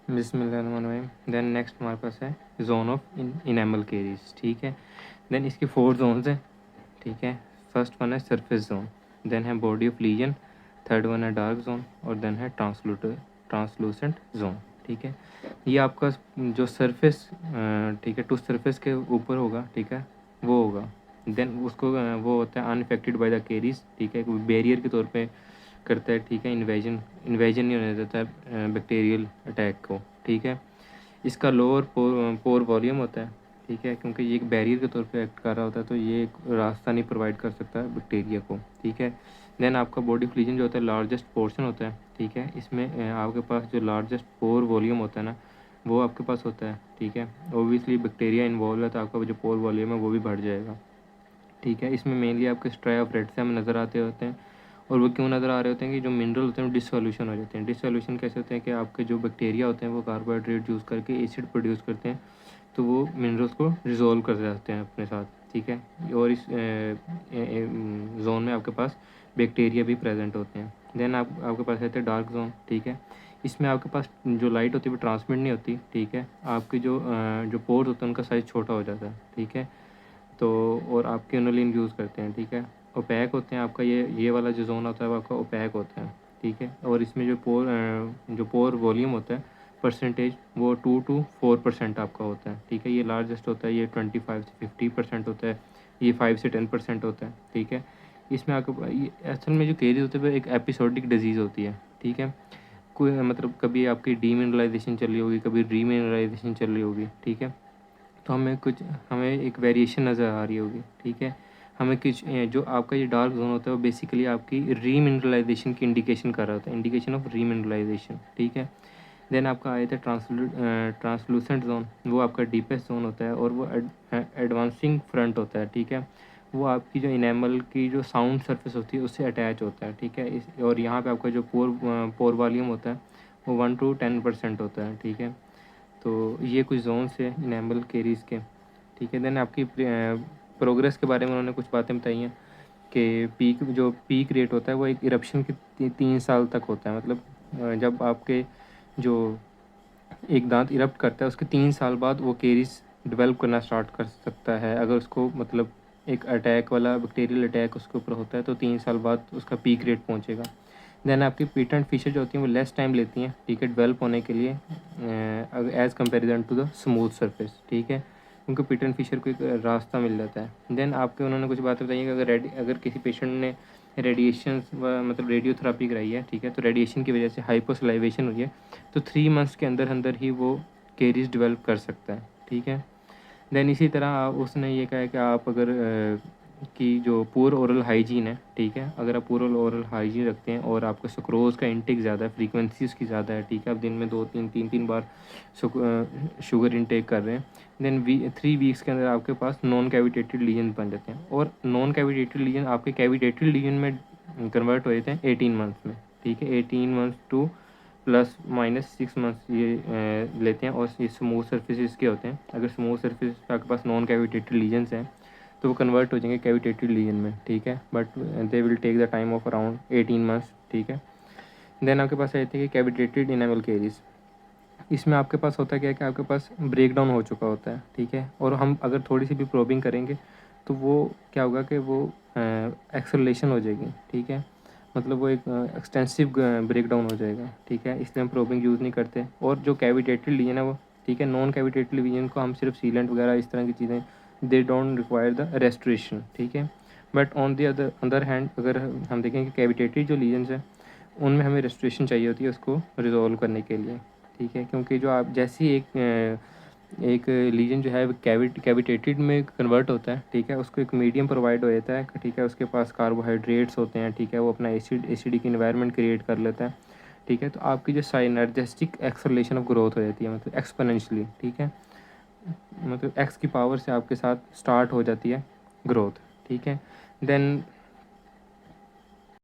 बिस्मिल्लाहिर्रहमानिर्रहीम। Then next हमारे पास है जोन ऑफ इनेमल केरीज, ठीक है। देन इसके 4 जोन्स हैं, ठीक है। फर्स्ट वन है सरफेस जोन, देन है body of legion, third one है डार्क जोन और देन है ट्रांसलूसेंट जोन, ठीक है। ये आपका जो सरफेस, ठीक है, टू सरफेस के ऊपर होगा, ठीक है, वो होगा। देन उसको वो होता है अनइफेक्टेड बाय द केरीज, ठीक है, बैरियर के तौर पे करता है, ठीक है। इन्वेजन नहीं होने देता है बैक्टीरियल अटैक को, ठीक है। इसका लोअर पोर वॉल्यूम होता है, ठीक है, क्योंकि ये एक बैरियर के तौर पे एक्ट कर रहा होता है, तो ये एक रास्ता नहीं प्रोवाइड कर सकता है बैक्टीरिया को, ठीक है। देन आपका बॉडी फ्लीजन जो होता है लार्जेस्ट पोर्शन होता है, ठीक है। इसमें आपके पास जो लार्जेस्ट पोर वॉल्यूम होता है ना, वो आपके पास होता है, ठीक है। ओबियसली बैक्टीरिया इन्वॉल्व है तो आपका जो पोर वॉल्यूम है वो भी बढ़ जाएगा, ठीक है। इसमें मेनली आपके स्ट्राई ऑफ रेड सेम नज़र आते होते हैं, और वो क्यों नज़र आ रहे होते हैं कि जो मिनरल होते हैं वो डिसोल्यूशन हो जाते हैं। डिसोल्यूशन कैसे होते हैं कि आपके जो बैक्टीरिया होते हैं वो कार्बोहाइड्रेट यूज़ करके एसिड प्रोड्यूस करते हैं, तो वो मिनरल्स को रिजोल्व कर जाते हैं अपने साथ, ठीक है। और इस जोन में आपके पास बैक्टीरिया भी प्रेजेंट होते हैं। देन आपके पास रहते हैं डार्क जोन, ठीक है। इसमें आपके पास जो लाइट होती है वो ट्रांसमिट नहीं होती, ठीक है। आपके जो पोर्स होते हैं उनका साइज़ छोटा हो जाता है, ठीक है। तो और आप क्यूनोलिन यूज़ करते हैं, ठीक है। ओपैक होते हैं, आपका ये वाला जो जोन होता है वो आपका ओपैक होता है, ठीक है। और इसमें जो पोर वॉल्यूम होता है परसेंटेज वो 2 to 4% आपका होता है, ठीक है। ये लार्जेस्ट होता है, ये 25 से 50% होता है, ये 5 से 10% होता है, ठीक है। इसमें आपको असल में जो केरीज होते हैं वो एक एपिसोडिक डिजीज़ होती है, ठीक है। कोई मतलब कभी आपकी डीमिनरलाइजेशन चल रही होगी, कभी रीमिनरलाइजेशन चल रही होगी, ठीक है। तो हमें एक वेरिएशन नज़र आ रही होगी, ठीक है। हमें कुछ जो आपका ये डार्क जोन होता है वो बेसिकली आपकी रीमिनरलाइजेशन की इंडिकेशन कर रहा होता है, इंडिकेशन ऑफ रीमिनरलाइजेशन, ठीक है। देन आपका आया था ट्रांसलूसेंट जोन, वो आपका डीपेस्ट जोन होता है और वो एडवांसिंग फ्रंट होता है, ठीक है। वो आपकी जो इनेमल की जो साउंड सरफेस होती है उससे अटैच होता है, ठीक है। और यहाँ पे आपका जो पोर वॉल्यूम होता है वो 1 to 10% होता है, ठीक है। तो ये कुछ जोन्स है इनेमल केरीज के, ठीक है। देन आपकी प्रोग्रेस के बारे में उन्होंने कुछ बातें बताई हैं कि पीक रेट होता है वो एक इरप्शन के 3 साल तक होता है। मतलब जब आपके जो एक दांत इरप्ट करता है उसके 3 साल बाद वो केरीज डेवलप करना स्टार्ट कर सकता है। अगर उसको मतलब एक अटैक वाला बैक्टीरियल अटैक उसके ऊपर होता है तो 3 साल बाद उसका पीक रेट पहुंचेगा। देन आपकी पीटेंट फिशर जो होती हैं वो लेस टाइम लेती हैं, ठीक है, डेवलप होने के लिए as comparison to the smooth surface, ठीक है। उनको पीटेंट फिशर को एक रास्ता मिल जाता है। देन आपके उन्होंने कुछ बातें बताई कि अगर किसी पेशेंट ने रेडिएशन मतलब रेडियोथेरापी कराई है, ठीक है, तो रेडिएशन की वजह से हाइपोसलाइवेशन हुई है, तो 3 मंथ्स के अंदर अंदर ही वो केरीज डेवलप कर सकता है, ठीक है। देन इसी तरह उसने ये कहा है कि आप अगर कि जो पुअर ओरल हाइजीन है, ठीक है, अगर आप पुअर ओरल हाइजीन रखते हैं और आपका सुक्रोज़ का इंटेक ज़्यादा है, फ्रीक्वेंसी उसकी ज़्यादा है, ठीक है, आप दिन में 2-3 बार शुगर इंटेक कर रहे हैं, देन 3 वीक्स के अंदर आपके पास नॉन कैविटेटेड लीजन बन जाते हैं। और नॉन कैविटेटेड लीजन आपके कैविटेटेड लीजन में कन्वर्ट हो जाते हैं 18 मंथ्स में, ठीक है। 18 मंथ्स टू ±6 मंथ्स ये लेते हैं। और ये स्मूथ सर्फेसिस के होते हैं। अगर स्मूथ सर्फेस पे आपके पास नॉन कैविटेटेड लीजन्स हैं तो वो कन्वर्ट हो जाएंगे कैविटेटेड लीजन में, ठीक है, but they will take the time of around 18 months, ठीक है। देन आपके पास रहते हैं कि कैविटेटेड इनेमल केरीज। इसमें आपके पास होता क्या है कि आपके पास ब्रेक डाउन हो चुका होता है, ठीक है। और हम अगर थोड़ी सी भी प्रोबिंग करेंगे तो वो क्या होगा कि वो एक्सेलरेशन हो जाएगी, ठीक है। मतलब वो एक एक्सटेंसिव ब्रेक डाउन हो जाएगा, ठीक है, इसलिए हम प्रोबिंग यूज़ नहीं करते। और जो कैविटेटेड लीजन है वो, ठीक है, नॉन कैविटेटेड लीजन को हम सिर्फ सीलेंट वगैरह इस तरह की चीज़ें they don't require the restoration, ठीक है। But on the other hand अगर हम देखें कि कैविटेटेड जो लीजन्स हैं उनमें हमें रेस्टोरेशन चाहिए होती है उसको रिजॉल्व करने के लिए, ठीक है। क्योंकि जो आप जैसे ही एक लीजन जो है कैविटेटेड में कन्वर्ट होता है, ठीक है, उसको एक मीडियम प्रोवाइड हो जाता है, ठीक है, उसके पास कार्बोहाइड्रेट्स होते हैं, ठीक है, वो अपना एसिडिक इन्वायरमेंट क्रिएट कर लेता है, ठीक है। तो आपकी जो साइनर्जिस्टिक एक्सेलरेशन ऑफ ग्रोथ हो जाती है, मतलब एक्सपोनेंशियली, ठीक है, मतलब एक्स की पावर से आपके साथ स्टार्ट हो जाती है ग्रोथ, ठीक है। देन